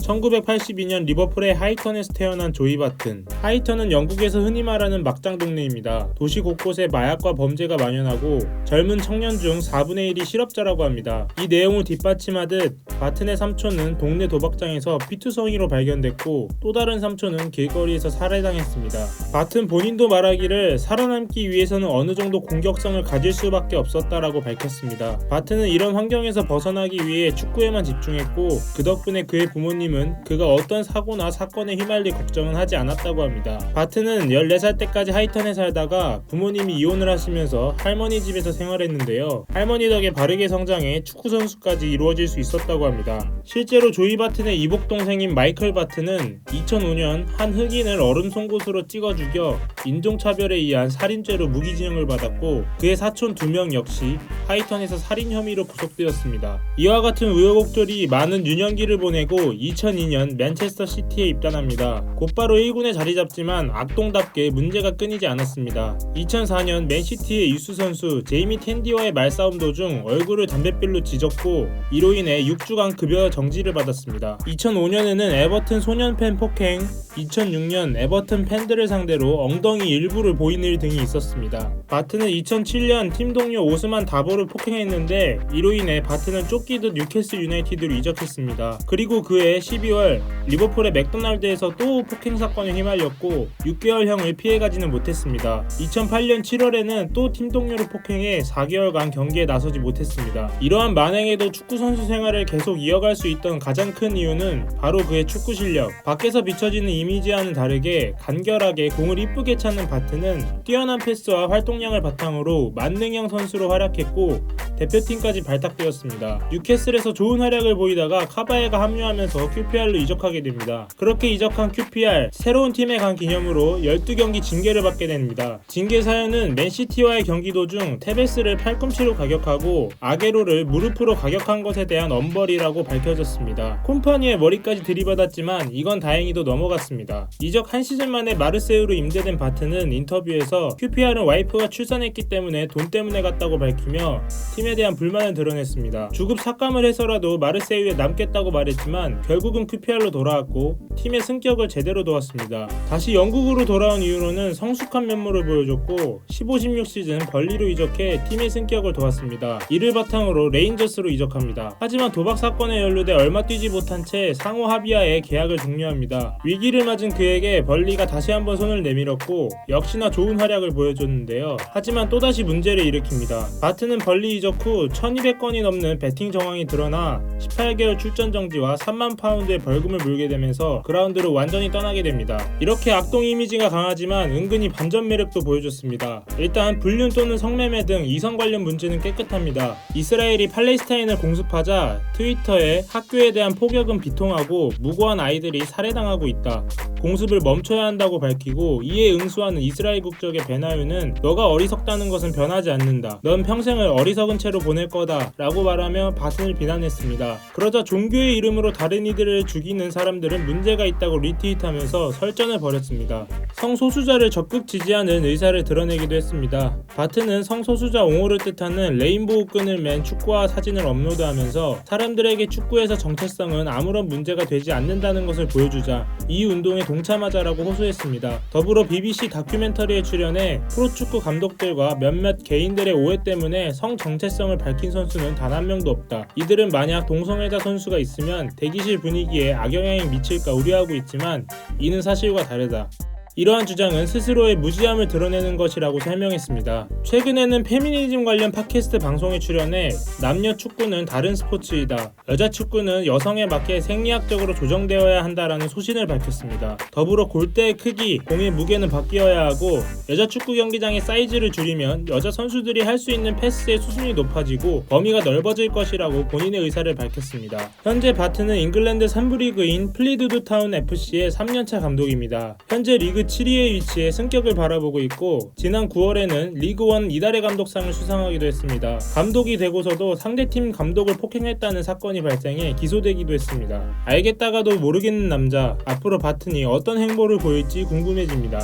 1982년 리버풀의 하이턴에서 태어난 조이 바튼. 하이턴은 영국에서 흔히 말하는 막장 동네입니다. 도시 곳곳에 마약과 범죄가 만연하고 젊은 청년 중 4분의 1이 실업자라고 합니다. 이 내용을 뒷받침하듯 바튼의 삼촌은 동네 도박장에서 피투성이로 발견됐고 또 다른 삼촌은 길거리에서 살해당했습니다. 바튼 본인도 말하기를 살아남기 위해서는 어느 정도 공격성을 가질 수밖에 없었다라고 밝혔습니다. 바튼은 이런 환경에서 벗어나기 위해 축구에만 집중했고 그 덕분에 그의 부모님은 그가 어떤 사고나 사건에 휘말릴 걱정은 하지 않았다고 합니다. 바튼은 14살 때까지 하이턴에 살다가 부모님이 이혼을 하시면서 할머니 집에서 생활했는데요. 할머니 덕에 바르게 성장해 축구 선수까지 이루어질 수 있었다고 합니다. 실제로 조이 바튼의 이복 동생인 마이클 바튼은 2005년 한 흑인을 얼음 송곳으로 찍어 죽여 인종차별에 의한 살인죄로 무기징역을 받았고 그의 사촌 2명 역시 하이턴에서 살인 혐의로 구속되었습니다. 이와 같은 우여곡절이 많은 유년기를 보내고 2002년 맨체스터 시티에 입단합니다. 곧바로 1군에 자리 잡지만 악동답게 문제가 끊이지 않았습니다. 2004년 맨시티의 유스 선수 제이미 텐디와의 말싸움 도중 얼굴을 담뱃불로 지졌고 이로 인해 6주간 급여 정지를 받았습니다. 2005년에는 에버튼 소년팬 폭행, 2006년 에버튼 팬들을 상대로 엉덩이 일부를 보이는 일 등이 있었습니다. 바튼은 2007년 팀 동료 오스만 다보를 폭행했는데 이로 인해 바튼은 쫓기듯 뉴캐슬 유나이티드로 이적했습니다. 그리고 그해 12월 리버풀의 맥도날드에서 또 폭행 사건에 휘말렸고 6개월형을 피해가지는 못했습니다. 2008년 7월에는 또 팀 동료를 폭행해 4개월간 경기에 나서지 못했습니다. 이러한 만행에도 축구 선수 생활을 계속 이어갈 수 있던 가장 큰 이유는 바로 그의 축구 실력. 밖에서 비춰지는 이미지와는 다르게 간결하게 공을 이쁘게 찾는 바튼은 뛰어난 패스와 활동량을 바탕으로 만능형 선수로 활약했고 대표팀까지 발탁되었습니다. 뉴캐슬에서 좋은 활약을 보이다가 카바에가 합류하면서 QPR로 이적하게 됩니다. 그렇게 이적한 QPR, 새로운 팀에 간 기념으로 12경기 징계를 받게 됩니다. 징계 사연은 맨시티와의 경기 도중 테베스를 팔꿈치로 가격하고 아게로를 무릎으로 가격한 것에 대한 엄벌이라고 밝혀졌습니다. 콤파니의 머리까지 들이받았지만 이건 다행히도 넘어갔습니다. 이적 한 시즌 만에 마르세유로 임대된 바튼은 인터뷰에서 QPR은 와이프가 출산했기 때문에 돈 때문에 갔다고 밝히며 팀에 대한 불만을 드러냈습니다. 주급 삭감을 해서라도 마르세유에 남겠다고 말했지만 결국은 QPR로 돌아왔고 팀의 승격을 제대로 도왔습니다. 다시 영국으로 돌아온 이후로는 성숙한 면모를 보여줬고 15-16 시즌 벌리로 이적해 팀의 승격을 도왔습니다. 이를 바탕으로 레인저스로 이적합니다. 하지만 도박 사건에 연루돼 얼마 뛰지 못한 채 상호 합의하에 계약을 종료합니다. 위기를 맞은 그에게 벌리가 다시 한번 손을 내밀었고 역시나 좋은 활약을 보여줬는데요. 하지만 또다시 문제를 일으킵니다. 바튼은 벌리 이적 후 1200건이 넘는 베팅 정황이 드러나 18개월 출전 정지와 3만 파운드의 벌금을 물게 되면서 그라운드를 완전히 떠나게 됩니다. 이렇게 악동 이미지가 강하지만 은근히 반전 매력도 보여줬습니다. 일단 불륜 또는 성매매 등 이성 관련 문제는 깨끗합니다. 이스라엘이 팔레스타인을 공습하자 트위터에 학교에 대한 폭력은 비통하고 무고한 아이들이 살해당하고 있다. 공습을 멈춰야 한다고 밝히고 이에 응수하는 이스라엘 국적의 베나유는 너가 어리석다는 것은 변하지 않는다. 넌 평생을 어리석은 채로 보낼 거다 라고 말하며 바튼을 비난했습니다. 그러자 종교의 이름으로 다른 이들을 죽이는 사람들은 문제가 있다고 리트윗하면서 설전을 벌였습니다. 성소수자를 적극 지지하는 의사를 드러내기도 했습니다. 바튼은 성소수자 옹호를 뜻하는 레인보우 끈을 맨 축구화 사진을 업로드하면서 사람들에게 축구에서 정체성은 아무런 문제가 되지 않는다는 것을 보여주자 이 운동에 동참하자라고 호소했습니다. 더불어 BBC 다큐멘터리에 출연해 프로축구 감독들과 몇몇 개인들의 오해 때문에 성 정체성을 밝힌 선수는 단 한 명도 없다. 이들은 만약 동성애자 선수가 있으면 대기실 분위기에 악영향이 미칠까 우려하고 있지만 이는 사실과 다르다. 이러한 주장은 스스로의 무지함을 드러내는 것이라고 설명했습니다. 최근에는 페미니즘 관련 팟캐스트 방송에 출연해 남녀 축구는 다른 스포츠이다. 여자 축구는 여성에 맞게 생리학적으로 조정되어야 한다라는 소신을 밝혔습니다. 더불어 골대의 크기, 공의 무게는 바뀌어야 하고 여자 축구 경기장의 사이즈를 줄이면 여자 선수들이 할 수 있는 패스의 수준이 높아지고 범위가 넓어질 것이라고 본인의 의사를 밝혔습니다. 현재 바튼은 잉글랜드 3부 리그인 플리드드 타운 FC의 3년차 감독입니다. 현재 리그 7위에 위치해 승격을 바라보고 있고 지난 9월에는 리그1 이달의 감독상을 수상하기도 했습니다. 감독이 되고서도 상대팀 감독을 폭행했다는 사건이 발생해 기소되기도 했습니다. 알겠다가도 모르겠는 남자, 앞으로 바튼이 어떤 행보를 보일지 궁금해집니다.